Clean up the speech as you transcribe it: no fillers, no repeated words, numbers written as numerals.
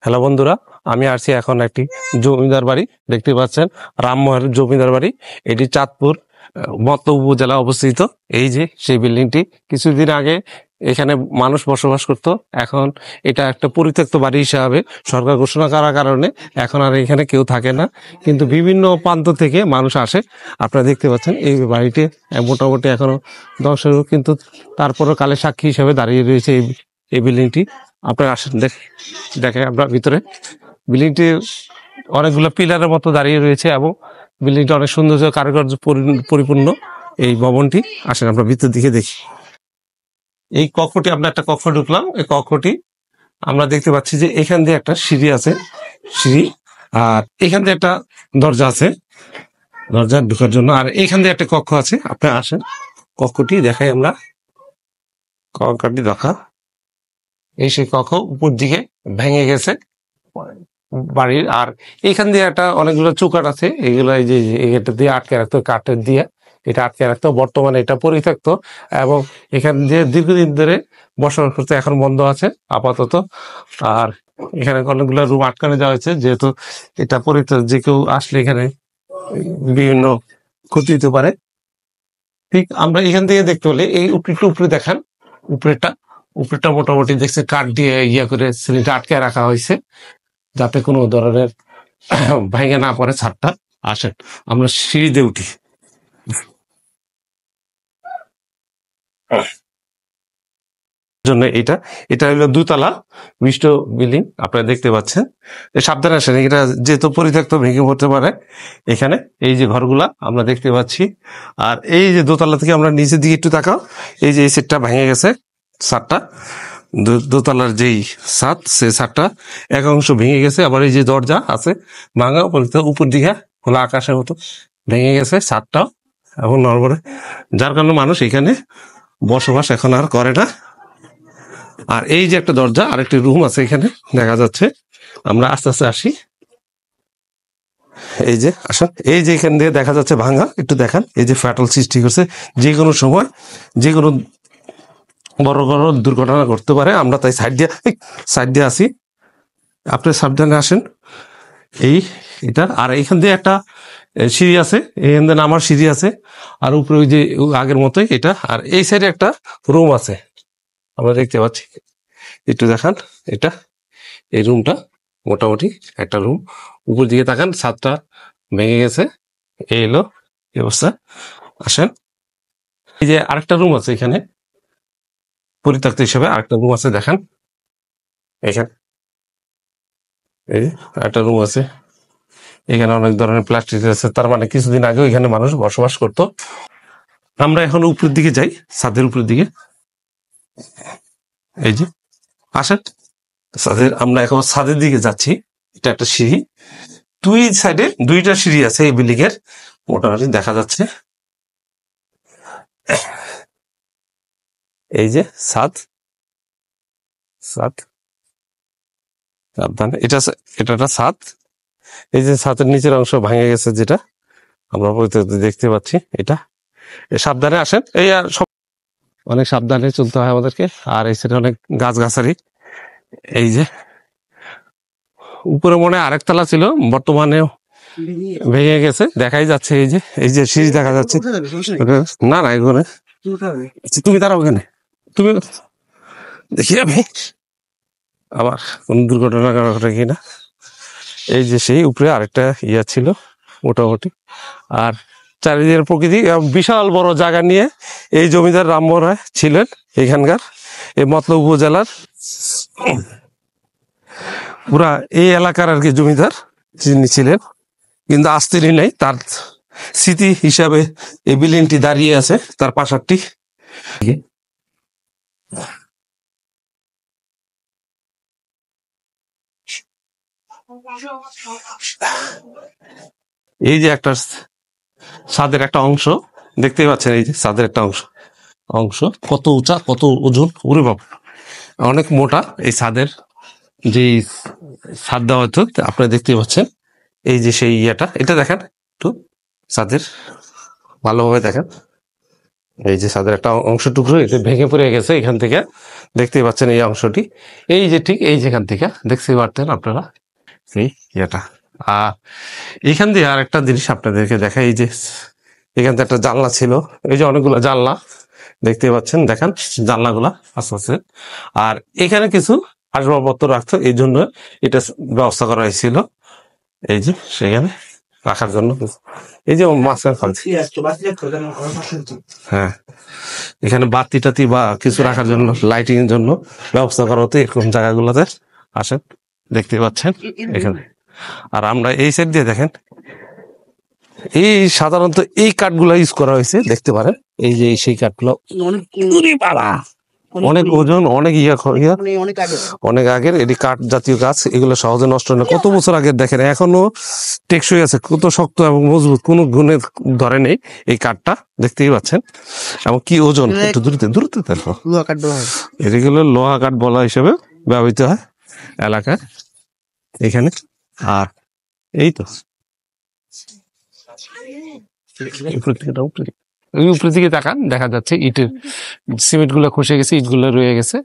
Hello বন্ধুরা, আমি আসছি এখন একটি জমিদার বাড়ি। দেখতে পাচ্ছেন রামমোহনের জমিদার বাড়ি। এটি চাঁদপুর মতলব উপজেলা অবস্থিত। এই যে সেই বিল্ডিংটি, কিছুদিন আগে এখানে মানুষ বসবাস করত। এখন এটা একটা পরিত্যক্ত বাড়ি হিসাবে সরকার ঘোষণা করার কারণে এখন আর এখানে কেউ থাকে না, কিন্তু বিভিন্ন প্রান্ত থেকে মানুষ আসে। আপনারা দেখতে পাচ্ছেন এই বাড়িটি মোটামুটি এখনো ধ্বংসের, কিন্তু তারপরও কালে সাক্ষী হিসেবে দাঁড়িয়ে রয়েছে এই বিল্ডিংটি। আপনারা আসেন, দেখে আমরা ভিতরে বিল্ডিংটি অনেকগুলো পিলারের মতো দাঁড়িয়ে রয়েছে এবং বিল্ডিংটা অনেক সুন্দর কারুকার্য পরিপূর্ণ এই ভবনটি। আসেন আমরা ভিতর দিকে দেখি। এই কক্ষটি, আমরা একটা কক্ষ ঢুকলাম। এই কক্ষটি আমরা দেখতে পাচ্ছি যে এখান দিয়ে একটা সিঁড়ি আছে, সিঁড়ি, আর এখান দিয়ে একটা দরজা আছে, দরজা ঢোকার জন্য। আর এখান দিয়ে একটা কক্ষ আছে। আপনি আসেন, কক্ষটি দেখাই আমরা। কক্ষটি দেখা, এই সেই কক্ষ উপর দিকে ভেঙে গেছে বাড়ির। আর এখান দিয়ে একটা অনেকগুলো চৌকাঠ আছে, এগুলো এই যে এটা দিয়ে আটকে রাখতো, কাঠের দিয়ে এটা আটকে রাখতো। বর্তমানে এটা পরিত্যক্ত এবং এখান দিয়ে দীর্ঘদিন ধরে বসবাস করতে, এখন বন্ধ আছে আপাতত। আর এখানে অনেকগুলো রুম আটকানো দেওয়া হয়েছে, যেহেতু এটা পরিত্যক্ত, যে কেউ আসলে এখানে বিভিন্ন ক্ষতি হতে পারে। ঠিক আমরা এখান থেকে দেখতে হলে এই একটু উপরে দেখান। উপরেটা মোটামুটি দেখছে কাঠ দিয়ে ইয়ে করে সিলিংটা আটকে রাখা হয়েছে, যাতে কোনো ধরনের ভেঙে না পড়ে ছাদটা। আসেন আমরা সিঁড়িতে উঠি। জন্য এটা হলো দুতলা বিশিষ্ট বিল্ডিং, আপনারা দেখতে পাচ্ছেন। সাবধানে আসেন, এটা যেহেতু পরিত্যক্ত ভেঙে পড়তে পারে। এখানে এই যে ঘরগুলা আমরা দেখতে পাচ্ছি। আর এই যে দোতলা থেকে আমরা নিচের দিকে একটু তাকাও, এই যে এই সেটটা ভেঙে গেছে, ছাদটা, দোতলার যেই ছাদ, সেই ছাদটা এক অংশ ভেঙে গেছে। আবার এই যে দরজা আছে ভাঙা, বলতে উপর দিকে খোলা আকাশের মতো ভেঙে গেছে ছাদটাও এখন নড়বড়ে, যার কারণে মানুষ এখানে বসবাস এখন আর করে না। আর এই যে একটা দরজা, আর একটি রুম আছে এখানে দেখা যাচ্ছে। আমরা আস্তে আস্তে আসি, এই যে আসেন, এই যে এখান দিয়ে দেখা যাচ্ছে ভাঙা, একটু দেখান। এই যে ফাটল সৃষ্টি করছে, যে কোনো সময় যে কোনো বড় বড় দুর্ঘটনা ঘটতে পারে। আমরা তাই সাইড দিয়ে আসি, আপনি সাবধানে আসেন। এই এটা, আর এখান দিয়ে একটা সিঁড়ি আছে, এখান দিয়ে নামার সিঁড়ি আছে। আর উপরে ওই যে আগের মতোই এটা। আর এই সাইডে একটা রুম আছে, আমরা দেখতে পাচ্ছি, একটু দেখান। এটা এই রুমটা মোটামুটি একটা রুম। উপর দিকে তাকান, ছাদটা ভেঙে গেছে। এই এলো এই অবস্থা। আসেন, এই যে আরেকটা রুম আছে এখানে পরিত্যক্ত হিসেবে, আরেকটা রুম আছে দেখান। এখানে এই একটা রুম আছে, এখানে অনেক ধরনের প্লাস্টিক আছে, তার মানে কিছুদিন আগেও এখানে মানুষ বসবাস করত। আমরা এখন উপরের দিকে যাই, ছাদের উপরের দিকে। এই যে আসেন, আমরা এখন ছাদের দিকে যাচ্ছি। এটা একটা সিঁড়ি, দুই সাইডে দুইটা সিঁড়ি আছে এই বিল্ডিং এর, মোটামুটি দেখা যাচ্ছে। এই যে ছাদ, সাবধানে, এটা একটা ছাদ। এই যে ছাদের নিচের অংশ ভেঙে গেছে, যেটা আমরা দেখতে পাচ্ছি। এটা সাবধানে আসেন, এই আর সব অনেক সাবধানে চলতে হয় আমাদেরকে। আর এই সাইডে অনেক গাছগাছালি। এই যে উপরে মনে হয় আরেক তলা ছিল, বর্তমানে ভেঙে গেছে, দেখাই যাচ্ছে। এই যে সিঁড়ি দেখা যাচ্ছে। না এখানে তুমি দাঁড়াও, ওখানে তুমি দেখি আমি আবার কোন দুর্ঘটনা ঘটে কিনা। এই যে সেই উপরে আরেকটা ইয়া ছিল মোটামুটি। আর চারিদিকের প্রকৃতি, বিশাল বড় জায়গা নিয়ে এই জমিদার রামমোহন রায় ছিলেন এখানকার, এই মতলব উপজেলার পুরা এই এলাকার আর কি জমিদার যিনি ছিলেন। কিন্তু আজ তিনি নেই, তার স্মৃতি হিসাবে এই বিল্ডিংটি দাঁড়িয়ে আছে, তার প্রাসাদটি। এই যে একটা ছাদের একটা অংশ দেখতেই পাচ্ছেন, এই যে ছাদের একটা অংশ কত উঁচা, কত ওজন, ওরে বাবা অনেক মোটা। এই ছাদের যে ছাদ দেওয়া হতো আপনারা দেখতেই পাচ্ছেন। এই যে সেই ইয়েটা, এটা দেখেন একটু ছাদের, ভালোভাবে দেখেন। এই যে ছাদের একটা অংশ টুকরো এটা ভেঙে পড়ে গেছে এখান থেকে, দেখতেই পাচ্ছেন এই অংশটি, এই যে ঠিক এই যেখান থেকে দেখতে পারতেন আপনারা এই ইয়েটা। আর এখান দিয়ে আর একটা জিনিস আপনাদেরকে দেখাই, এই যে এখান থেকে একটা জানলা ছিল, এই যে অনেকগুলো জানলা দেখতে পাচ্ছেন, দেখেন জানলাগুলা আস্তে আস্তে। আর এখানে কিছু আসবাবপত্র রাখতো, এই জন্য এটা ব্যবস্থা করা হয়েছিল, এই যে সেখানে রাখার জন্য। এই যে মাছের খালছি, হ্যাঁ, এখানে বাতি টাতি বা কিছু রাখার জন্য, লাইটিং এর জন্য ব্যবস্থা করা হতো এরকম জায়গাগুলোতে। আসেন, দেখতে পাচ্ছেন এখানে। আর আমরা এই সাইড দিয়ে দেখেন, এই সাধারণত এই কাঠগুলো ইউজ করা হয়েছে, দেখতে পারেন এই যে সেই কাঠগুলো অনেক ওজন, অনেক অনেক আগের। এটি কাঠ জাতীয় গাছ, এগুলো সহজে নষ্ট হয় না। কত বছর আগের দেখেন, এখনো টেকসই আছে, কত শক্ত এবং মজবুত, কোনো গুণে ধরে নেই এই কাঠটা, দেখতেই পাচ্ছেন। এবং কি ওজন, একটু দূরতে দূরতে দেখো, এগুলো লোহা কাঠ বলা হিসেবে ব্যবহৃত হয় এলাকায় এখানে। আর এই তো উপরের দিকে তাকান, দেখা যাচ্ছে ইটের সিমেন্ট গুলো খসে গেছে, ইট গুলো রয়ে গেছে।